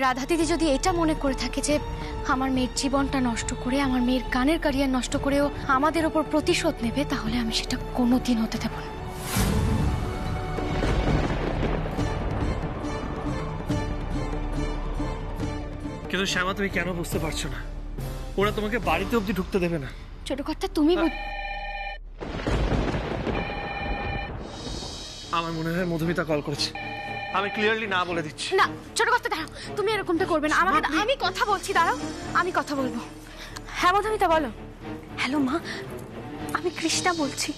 রাধা দিদি যদি এটা মনে করে থাকে যে আমার মেয়ের জীবনটা নষ্ট করে, আমার মেয়ের গানের ক্যারিয়ার নষ্ট করেও আমাদের ওপর প্রতিশোধ নেবে, তাহলে আমি সেটা কোনোদিন হতে দেব না। কিন্তু শ্যামা, তুমি কেন বুঝতে পারছো না? ওরা তোমাকে বাড়িতে অবধি ঢুকতে দেবে না। ছোট কর্তা, তুমি আমার মনে হয় মধুমিতা কল করেছে। আমি ক্লিয়ারলি না বলে দিচ্ছি। না ছোট কর্তা, দাঁড়াও, তুমি এরকমটা করবে না। আমি কথা বলছি, দাঁড়াও, আমি কথা বলবো। হ্যাঁ মধুমিতা, বলো। হ্যালো মা, আমি কৃষ্ণা বলছি।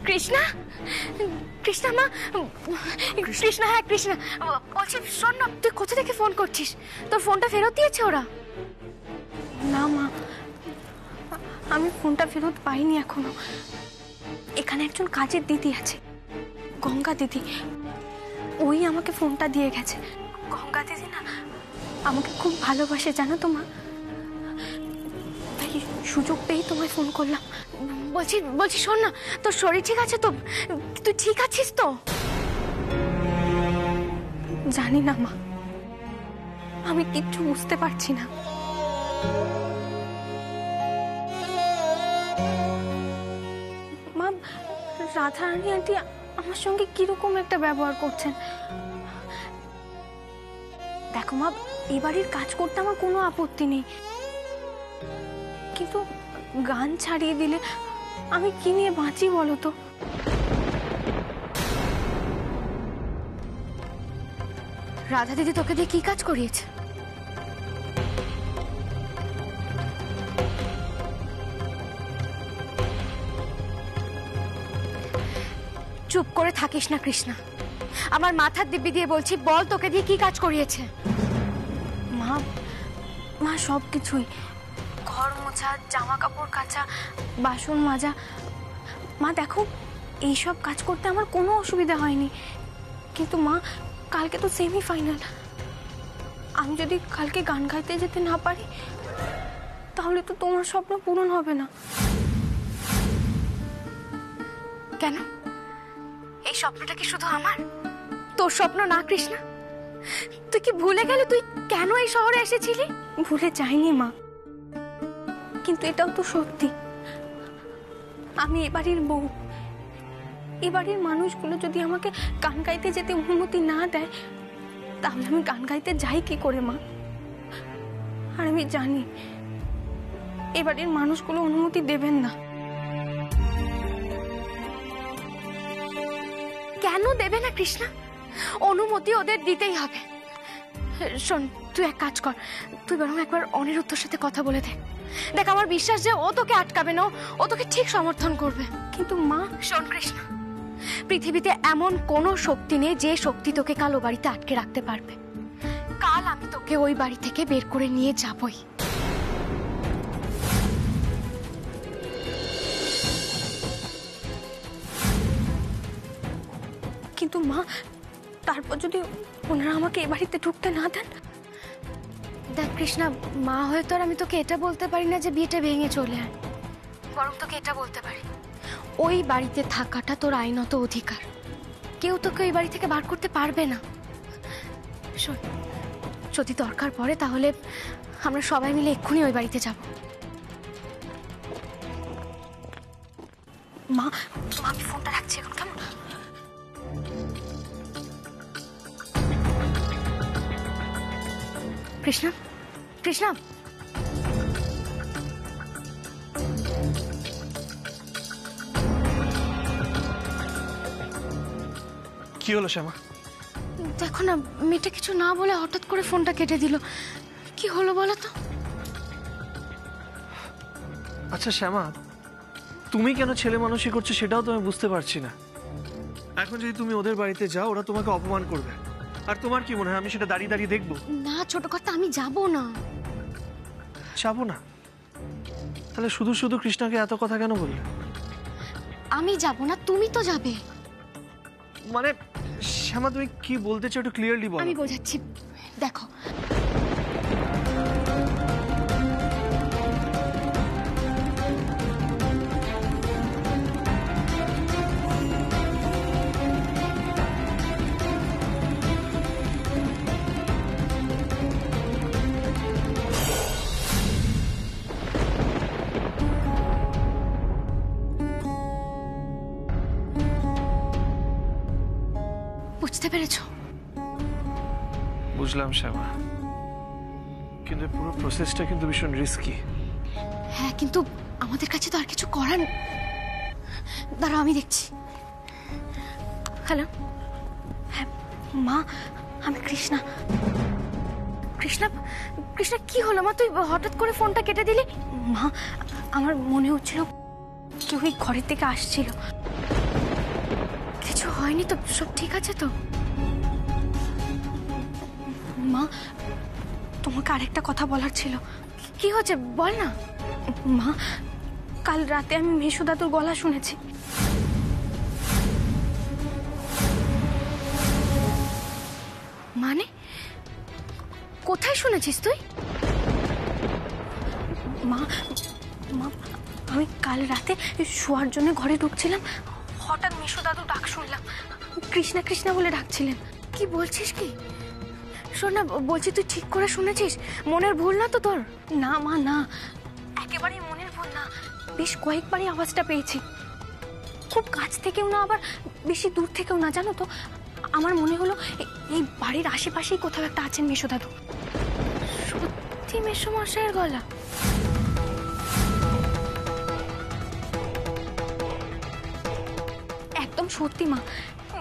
কৃষ্ণা? কৃষ্ণা মা? কৃষ্ণা? হ্যাঁ কৃষ্ণা বলছি। শোন না, তুই কোথা থেকে ফোন করছিস? তোর ফোনটা ফেরত দিয়েছে ওরা? না মা, আমি ফোনটা ফেরত পাইনি এখনো। এখানে একজন কাজের দিদি আছে, গঙ্গা দিদি, ওই আমাকে ফোনটা দিয়ে গেছে। গঙ্গা দিদি না আমাকে খুব ভালোবাসে, জানো তো মা। তাই সুযোগ পেয়েই তোমায় ফোন করলাম। বলছি শোন না, তোর শরীর ঠিক আছে তো? তুই ঠিক আছিস তো? জানি না মা, আমি কিচ্ছু বুঝতে পারছি না। মা, রাধারানী আন্টি আমার সঙ্গে কিরকম একটা ব্যবহার করছেন। দেখো মা, এই বাড়ির কাজ করতে আমার কোনো আপত্তি নেই, কিন্তু গান ছাড়িয়ে দিলে আমি কি নিয়ে বাঁচি বলো তো? রাধা দিদি তোকে দিয়ে কি কাজ করিয়েছে? চুপ করে থাকিস না কৃষ্ণা, আমার মাথার দিব্যি দিয়ে বলছি, বল তোকে দিয়ে কি কাজ করিয়েছে? মা, মা সব কিছুই, ঘর মোছা, জামা কাপড় কাচা, বাসন মাজা। মা দেখো, এইসব কাজ করতে আমার কোনো অসুবিধা হয়নি, কিন্তু মা কালকে তো সেমিফাইনাল। আমি যদি কালকে গান গাইতে যেতে না পারি, তাহলে তো তোমার স্বপ্ন পূরণ হবে না। কেন? এই স্বপ্নটা কি শুধু আমার, তোর স্বপ্ন না কৃষ্ণা? তুই কি ভুলে গেলি তুই কেন এই শহরে এসেছিলি? ভুলে যাইনি মা, কিন্তু এটাও তো সত্যি, আমি এবাড়ির বউ। এবাড়ির মানুষগুলো যদি আমাকে গান গাইতে যেতে অনুমতি না দেয়, তাহলে আমি গান গাইতে যাই কি করে মা? আর আমি জানি এবাড়ির মানুষগুলো অনুমতি দেবেন না। কেন দেবে না কৃষ্ণা? অনুমতি ওদের দিতেই হবে। শোন, তুই এক কাজ কর, তুই বরং একবার অনিরুদ্ধর সাথে কথা বলে দেখ। দেখ, আমার বিশ্বাস যে ও তোকে আটকাবে না, ও তোকে ঠিক সমর্থন করবে। কিন্তু মা, শোন কৃষ্ণা, পৃথিবীতে এমন কোনো শক্তি নেই যে শক্তি তোকে কাল ও বাড়িতে আটকে রাখতে পারবে। কাল আমি তোকে ওই বাড়ি থেকে বের করে নিয়ে যাবই। কিন্তু মা, তারপর যদি ওনারা আমাকে এ বাড়িতে ঢুকতে না দেন? দেখ কৃষ্ণা, মা হয়ে তো আর আমি তোকে এটা বলতে পারি না যে বিয়েটা ভেঙে চলে আয়। বরং তোকে এটা বলতে পারি, ওই বাড়িতে থাকাটা তোর আইনত অধিকার, কেউ তোকে ওই বাড়ি থেকে বার করতে পারবে না। শোন, যদি দরকার পড়ে তাহলে আমরা সবাই মিলে এক্ষুনি ওই বাড়িতে যাব। মা, আমি ফোনটা রাখছি এখন, কেমন? কৃষ্ণা, কৃষ্ণা, কি হলো শ্যামা? দেখো না, মেয়েটা কিছু না বলে হঠাৎ করে ফোনটা কেটে দিল। কি হলো বলো তো? আচ্ছা শ্যামা, তুমি কেন ছেলে মানুষই করছো সেটাও তো আমি বুঝতে পারছি না। এখন যদি তুমি ওদের বাড়িতে যাও, ওরা তোমাকে অপমান করবে, আর তোমার কি মনে হয় আমি সেটা দাঁড়িয়ে দাঁড়িয়ে দেখবো? না ছোট কথা, আমি যাব না। যাবো না? তাহলে শুধু শুধু কৃষ্ণাকে এত কথা কেন বললে? আমি যাব না, তুমি তো যাবে। মানে শ্যামা, তুমি কি বলতে চাও একটু ক্লিয়ারলি বলো। আমি বোঝাচ্ছি, দেখো, বুঝতে পেরেছো? বুঝলাম শ্যামা, কিন্তু পুরো প্রসেসটা কিন্তু ভীষণ রিস্কি। হ্যাঁ, কিন্তু আমাদের কাছে তো আর কিছু করার। দাঁড়াও, আমি দেখছি। হ্যালো, হ্যাঁ মা, আমি কৃষ্ণা। কৃষ্ণা, কৃষ্ণা কি হলো মা? তুই হঠাৎ করে ফোনটা কেটে দিলি। মা, আমার মনে হচ্ছিল কেউ এই ঘরের থেকে আসছিল। কিছু হয়নি তো? সব ঠিক আছে তো? মা, তোমাকে আরেকটা কথা বলার ছিল। কি হচ্ছে বল না। মা, কাল রাতে আমি মেশো দাদুর গলা শুনেছি। মানে কোথায় শুনেছিস তুই? মা, মা, আমি কাল রাতে শোয়ার জন্য ঘরে ঢুকছিলাম, হঠাৎ মেশো দাদু ডাক শুনলাম। কৃষ্ণা কৃষ্ণা বলে ডাকছিলেন। কি বলছিস কি? শোন না, বলছি তুই ঠিক করে শুনেছিস? মনের ভুল না তো তোর? না মা, না, একেবারেই মনের ভুল না। বেশ কয়েকবারই আওয়াজটা পেয়েছি, খুব কাছ থেকেও না, আবার বেশি দূর থেকেও না, জানো তো। আমার মনে হলো এই বাড়ির আশেপাশেই কোথাও একটা আছেন মেশো দাদু। সত্যি মেশো মশাইয়ের গলা? একদম সত্যি মা,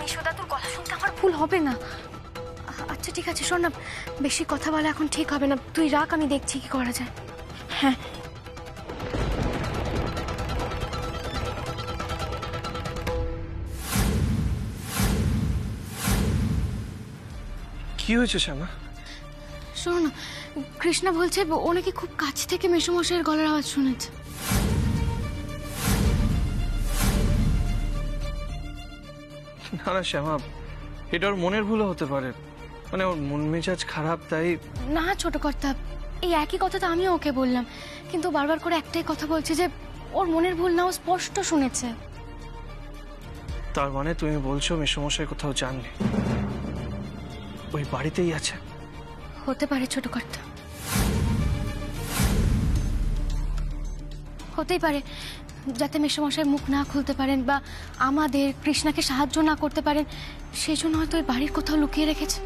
মেশো দাদুর গলা শুনতে আমার ভুল হবে না। আচ্ছা ঠিক আছে, শোন না, বেশি কথা বলা এখন ঠিক হবে না। তুই রাখ, আমি দেখছি কি করা যায়। হ্যাঁ। কি হয়েছে শ্যামা? শোনো না, কৃষ্ণা বলছে ও নাকি খুব কাছ থেকে মেসোমশাইয়ের গলার আওয়াজ শুনেছে। না না শ্যামা, এটা ওর মনের ভুলও হতে পারে। মানে ওর মন মেজাজ খারাপ, তাই। না ছোট কর্তা, এই একই কথা তো আমিও ওকে বললাম, কিন্তু বারবার করে একটাই কথা বলছে যে ওর মনের ভুল না, ও স্পষ্ট শুনেছে। তার মানে তুমি বলছো মেসোমশাই কোথাও যাননি, ওই বাড়িতেই আছে? হতে পারে ছোট কর্তা, হতেই পারে, যাতে মেসোমশাই মুখ না খুলতে পারেন বা আমাদের কৃষ্ণাকে সাহায্য না করতে পারেন, সেই জন্য হয়তো ওই বাড়ির কোথাও লুকিয়ে রেখেছে।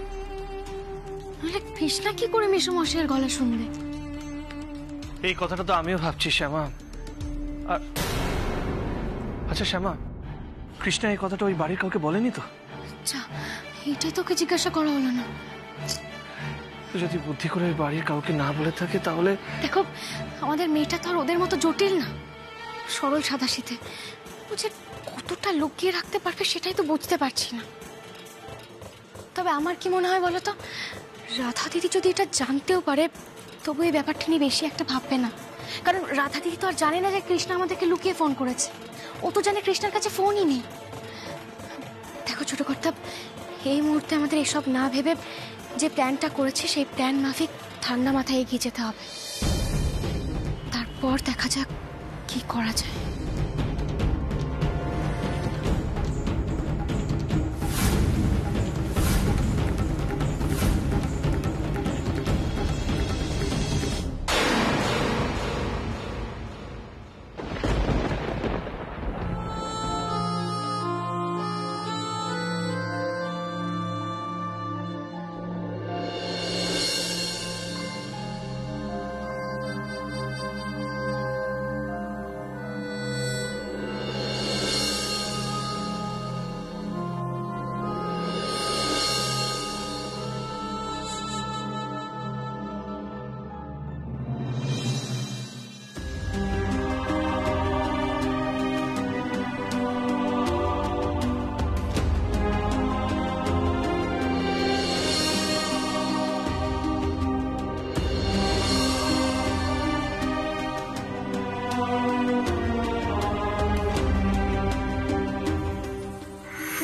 নাহলে কৃষ্ণা কি করে মেসোমশাইয়ের গলা শুনবে? এই কথাটা তো আমিও ভাবছি শ্যামা। আর আচ্ছা শ্যামা, কৃষ্ণা এই কথাটা ওই বাড়ির কাউকে বলেনি তো? আচ্ছা, এটাই তোকে জিজ্ঞাসা করা হলো না। যদি বুদ্ধি করে ওই বাড়ির কাউকে না বলে থাকে তাহলে। দেখো, আমাদের মেয়েটা তো আর ওদের মতো জটিল না, সরল সাদাসিধে। ও যে কতটা লুকিয়ে রাখতে পারবে সেটাই তো বুঝতে পারছি না। তবে আমার কি মনে হয় বলো তো, রাধা দিদি যদি এটা জানতেও পারে তবু এই ব্যাপারটা নিয়ে বেশি একটা ভাববে না। কারণ রাধা দিদি তো আর জানে না যে কৃষ্ণা আমাদেরকে লুকিয়ে ফোন করেছে। ও তো জানে কৃষ্ণার কাছে ফোনই নেই। দেখো ছোট কর্তা, এই মুহূর্তে আমাদের এসব না ভেবে যে প্ল্যানটা করেছে সেই প্ল্যান মাফিক ঠান্ডা মাথায় এগিয়ে যেতে হবে। তারপর দেখা যাক কি করা যায়।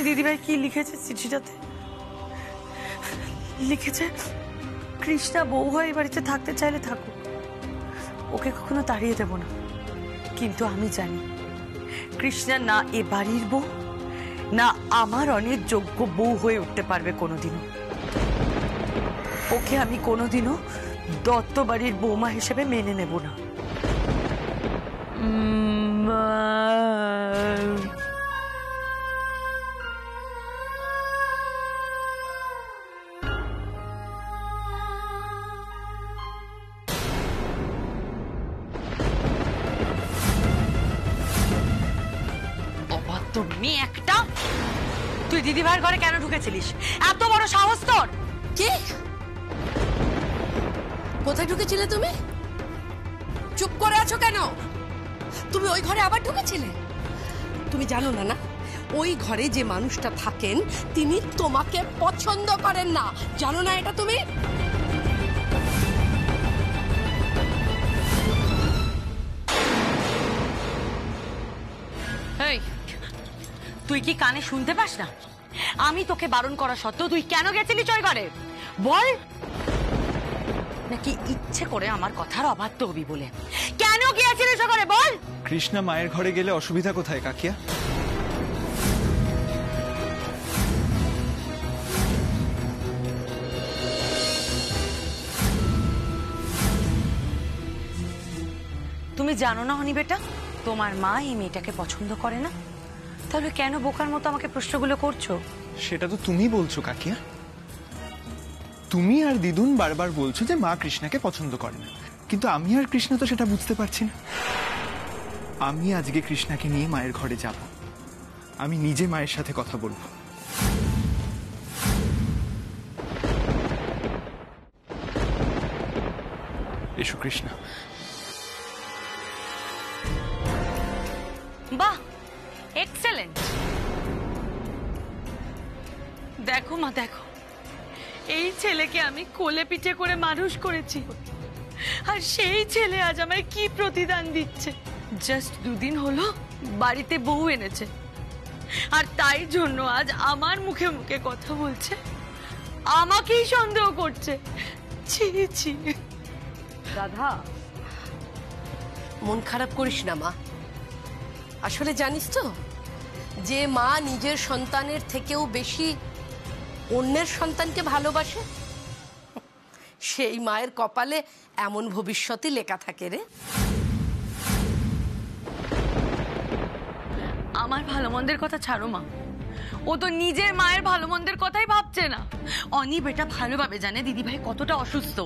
দিদিভাই কি লিখেছে চিঠিটাতে? লিখেছে কৃষ্ণা বউ হয়ে বাড়িতে থাকতে চাইলে থাকুক, ওকে কখনো তাড়িয়ে দেব না। কিন্তু আমি জানি কৃষ্ণা না এ বাড়ির বউ, না আমার অনেক যোগ্য বউ হয়ে উঠতে পারবে কোনোদিনও। ওকে আমি কোনোদিনও দত্ত বাড়ির বৌমা হিসেবে মেনে নেব না। মেয়ে একটা, তুই দিদিভাইয়ের ঘরে কেন ঢুকেছিলিস? এত বড় সাহস তোর! কি? কোথায় ঢুকেছিলে তুমি? চুপ করে আছো কেন? তুমি ওই ঘরে আবার ঢুকেছিলে? তুমি জানো না না ওই ঘরে যে মানুষটা থাকেন তিনি তোমাকে পছন্দ করেন না, জানো না এটা তুমি? এই, তুই কি কানে শুনতে পাস না? আমি তোকে বারণ করা সত্ত্বেও তুই কেন গেছিলিস ওই ঘরে? বল। নাকি ইচ্ছে করে আমার কথার অবাধ্য হবি বলে? কেন গিয়েছিলিস ওই ঘরে বল? কৃষ্ণা মায়ের ঘরে গেলে অসুবিধা কোথায় কাকিয়া? তুমি জানো না হনি বেটা, তোমার মা এই মেয়েটাকে পছন্দ করে না? তাহলে কেন বোকার মতো আমাকে প্রশ্নগুলো করছো? সেটা তো তুমি বলছো কাকিয়া। তুমি আর দিদুন বারবার বলছো যে মা কৃষ্ণাকে পছন্দ করে না, কিন্তু আমি আর কৃষ্ণা তো সেটা বুঝতে পারছি না। আমি আজকে কৃষ্ণাকে নিয়ে মায়ের ঘরে যাব, আমি নিজে মায়ের সাথে কথা বলবো। এসো কৃষ্ণা। বাহ, এক্সেলেন্ট। দেখো মা দেখো, এই ছেলেকে আমি কোলে পিঠে করে মানুষ করেছি, আর সেই ছেলে আজ আমায় কি প্রতিদান দিচ্ছে। জাস্ট দুদিন হলো বাড়িতে বউ এনেছে, আর তাই জন্য আজ আমার মুখে মুখে কথা বলছে, আমাকেই সন্দেহ করছে। ছি ছি। রাধা, মন খারাপ করিস না মা। আসলে জানিস তো, যে মা নিজের সন্তানের থেকেও বেশি অন্যের সন্তানকে ভালোবাসে, সেই মায়ের কপালে এমন ভবিষ্যতই লেখা থাকে রে। আমার ভালো মন্দের কথা ছাড়ো মা, ও তো নিজের মায়ের ভালো মন্দের কথাই ভাবছে না। অনি বেটা ভালোভাবে জানে দিদিভাই কতটা অসুস্থ,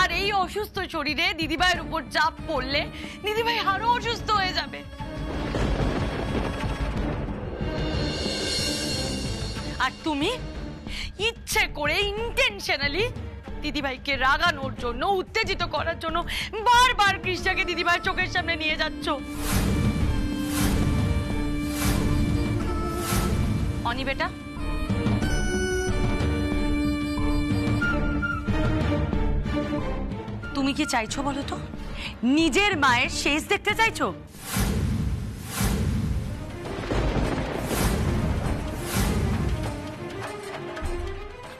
আর এই অসুস্থ শরীরে দিদিভাইয়ের উপর চাপ পড়লে দিদিভাই আরো অসুস্থ হয়ে যাবে। আর তুমি ইচ্ছে করে ইন্টেনশনালি দিদিভাইকে রাগানোর জন্য, উত্তেজিত করার জন্য বারবার কৃষ্ণাকে দিদিভাইয়ের চোখের সামনে নিয়ে যাচ্ছ। অনি বেটা, তুমি কি চাইছো বলো তো? নিজের মায়ের শেষ দেখতে চাইছো?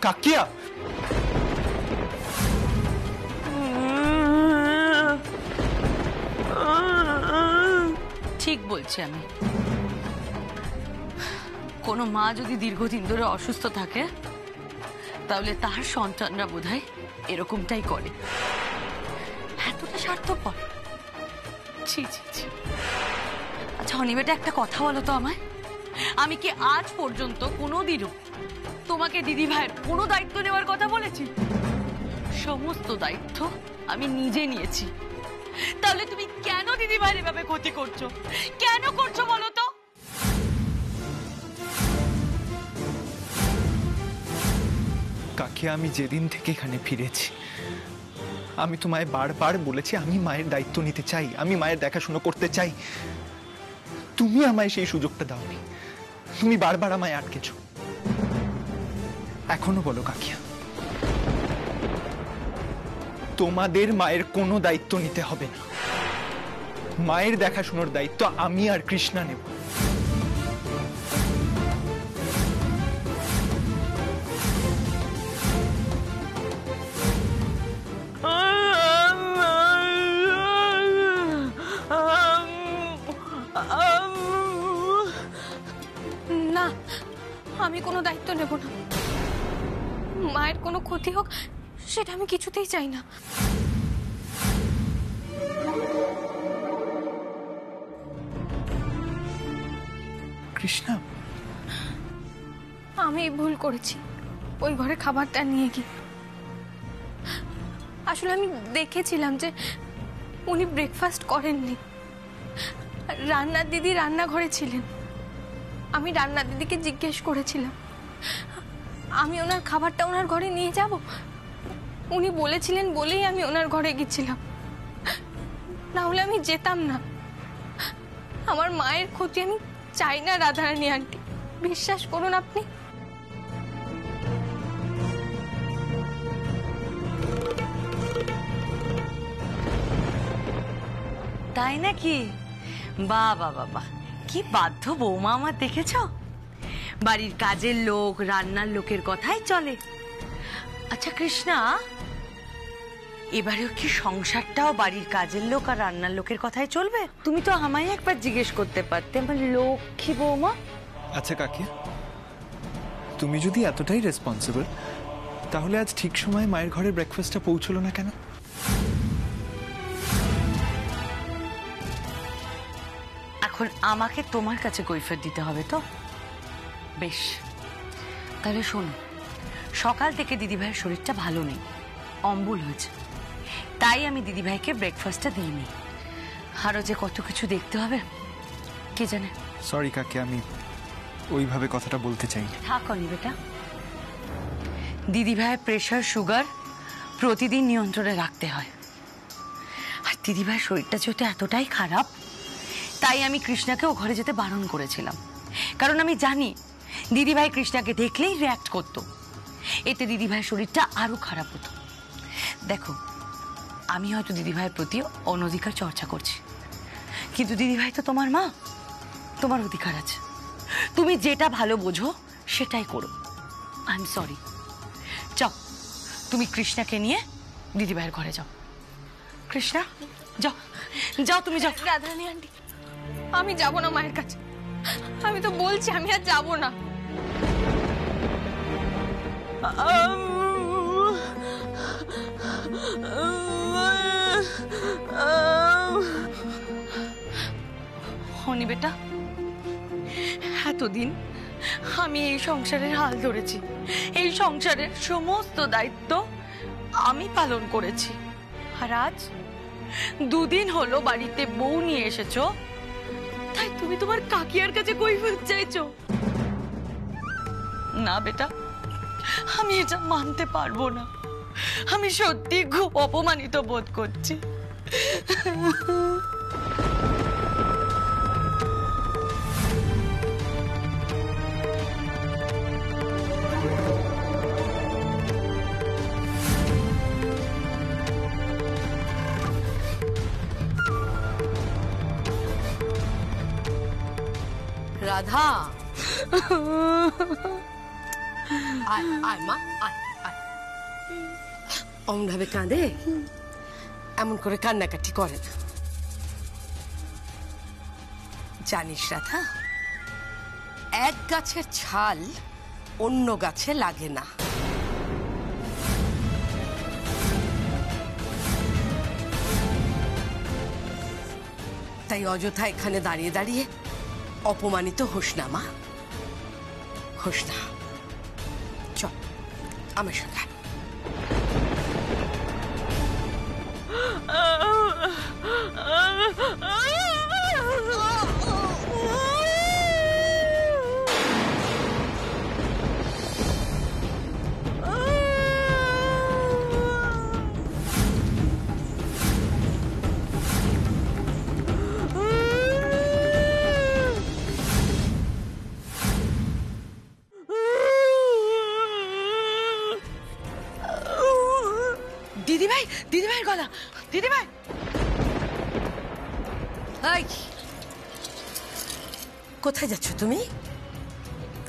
কাকিয়া, ঠিক বলছি আমি। কোনো মা যদি দীর্ঘদিন ধরে অসুস্থ থাকে, তাহলে তার সন্তানরা বোধহয় এরকমটাই করে। এতটা স্বার্থপর। ছি ছি ছি। আচ্ছা অনিবেটা, একটা কথা বলো তো আমায়, আমি কি আজ পর্যন্ত কোনোদিনও তোমাকে দিদিভাইয়ের কোনো দায়িত্ব নেওয়ার কথা বলেছি? সমস্ত দায়িত্ব আমি নিজে নিয়েছি। তাহলে তুমি কেন দিদিভাইয়ের এভাবে ক্ষতি করছো? কেন করছো বলো তো? কাকিয়া, আমি যেদিন থেকে এখানে ফিরেছি আমি তোমায় বারবার বলেছি আমি মায়ের দায়িত্ব নিতে চাই, আমি মায়ের দেখাশোনা করতে চাই। তুমি আমায় সেই সুযোগটা দাওনি, তুমি বারবার আমায় আটকেছ। এখনো বলো কাকিয়া, তোমাদের মায়ের কোনো দায়িত্ব নিতে হবে না, মায়ের দেখাশোনার দায়িত্ব আমি আর কৃষ্ণা নেব। না, আমি কোনো দায়িত্ব নেব না। মায়ের কোনো ক্ষতি হোক সেটা আমি কিছুতেই চাই না। কৃষ্ণা, আমি ভুল করেছি ওই ঘরে খাবারটা নিয়ে গিয়ে। আসলে আমি দেখেছিলাম যে উনি ব্রেকফাস্ট করেননি, রান্নার দিদি রান্নাঘরে ছিলেন। আমি রান্না দিদিকে জিজ্ঞেস করেছিলাম আমি ওনার খাবারটা ওনার ঘরে নিয়ে যাব। উনি বলেছিলেন বলেই আমি ওনার ঘরে গেছিলাম, না হলে আমি যেতাম না। আমার মায়ের ক্ষতি আমি চাই না রাধারানী আন্টি, বিশ্বাস করুন আপনি। তাই নাকি? বাবা বাবা, কি বাধ্য বৌমা আমার, দেখেছ? বাড়ির কাজের লোক রান্নার লোকের কথাই চলে। আচ্ছা কৃষ্ণা, এবারেও কি সংসারটাও বাড়ির কাজের লোক আর রান্নার লোকের কথাই চলবে? তুমি তো আমায় একবার জিজ্ঞেস করতে পারতে, আমার লক্ষ্মী বৌমা। আচ্ছা কাকিয়া, তুমি যদি এতটাই রেসপন্সিবল, তাহলে আজ ঠিক সময়ে মায়ের ঘরে ব্রেকফাস্টটা পৌঁছলো না কেন? এখন আমাকে তোমার কাছে কৈফিয়ত দিতে হবে তো? বেশ, তাহলে শোনো, সকাল থেকে দিদিভাইয়ের শরীরটা ভালো নেই, অম্বল হয়েছে, তাই আমি দিদিভাইকে ব্রেকফাস্টটা দিইনি। আরো যে কত কিছু দেখতে হবে কে জানে। সরি কাকিয়া, আমি ওইভাবে কথাটা বলতে চাই। থাকনি বেটা, দিদিভাইয়ের প্রেশার সুগার প্রতিদিন নিয়ন্ত্রণে রাখতে হয়। আর দিদিভাইয়ের শরীরটা যেহেতু এতটাই খারাপ, তাই আমি কৃষ্ণাকে ও ঘরে যেতে বারণ করেছিলাম। কারণ আমি জানি দিদিভাই কৃষ্ণাকে দেখলেই রিঅ্যাক্ট করতো, এতে দিদিভাইয়ের শরীরটা আরো খারাপ হতো। দেখো, আমি হয়তো দিদিভাইয়ের প্রতি অনধিকার চর্চা করছি, কিন্তু দিদিভাই তো তোমার মা, তোমার অধিকার আছে। তুমি যেটা ভালো বোঝো সেটাই করো। I am sorry. যাও, তুমি কৃষ্ণাকে নিয়ে দিদিভাইয়ের ঘরে যাও। কৃষ্ণা, যাও যাও, তুমি যাও। রাধারানী আন্টি, আমি যাব না মায়ের কাছে, আমি তো বলছি আমি আর যাব না। হনি বেটা, এতদিন আমি এই সংসারের হাল ধরেছি, এই সংসারের সমস্ত দায়িত্ব আমি পালন করেছি। আর আজ দুদিন হলো বাড়িতে বউ নিয়ে এসেছো, তাই তুমি তোমার কাকিয়ার কাছে কৈফিয়ত চাইছো? না বেটা, আমি এটা মানতে পারবো না। আমি সত্যি খুব অপমানিত বোধ করছি। রাধা, আয় আয় মা, আয় আয়। অমন ভাবে কাঁদে, এমন করে কান্নাকাটি করে না। জানিস রাধা, এক গাছের ছাল অন্য গাছে লাগে না। তাই অযথা এখানে দাঁড়িয়ে দাঁড়িয়ে অপমানিত হোস না মা, হোস না। চল আমার সঙ্গে। দিদিভাই, দিদিভাইয়ের গলা, দিদিভাই। এই, কোথায় যাচ্ছ তুমি?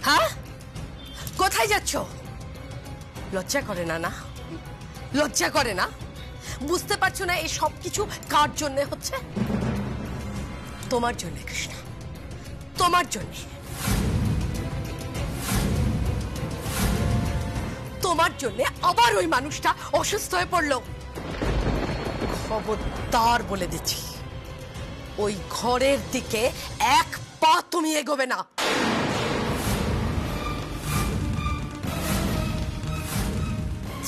হ্যাঁ, কোথায় যাচ্ছ? লজ্জা করে না? না লজ্জা করে না? বুঝতে পারছো না এই সব কিছু কার জন্য হচ্ছে? তোমার জন্য কৃষ্ণা, তোমার জন্য। তোমার জন্য আবার ওই মানুষটা অসুস্থ হয়ে পড়লো। খবরদার বলে দিচ্ছি, ওই ঘরের দিকে এক পা তুমি এগোবে না।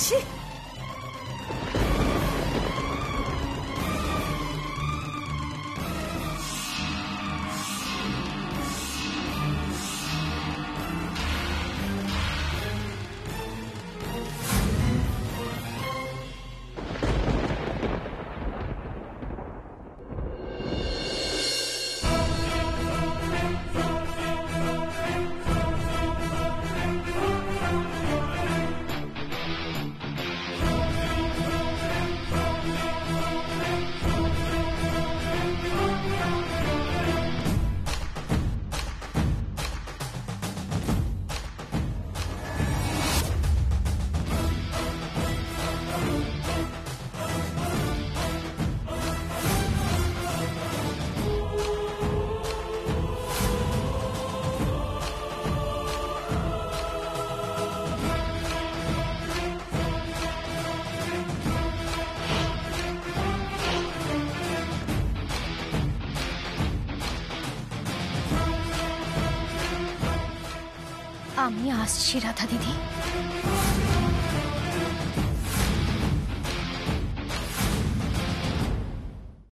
ছি, আমি আসছি রাধা দিদি।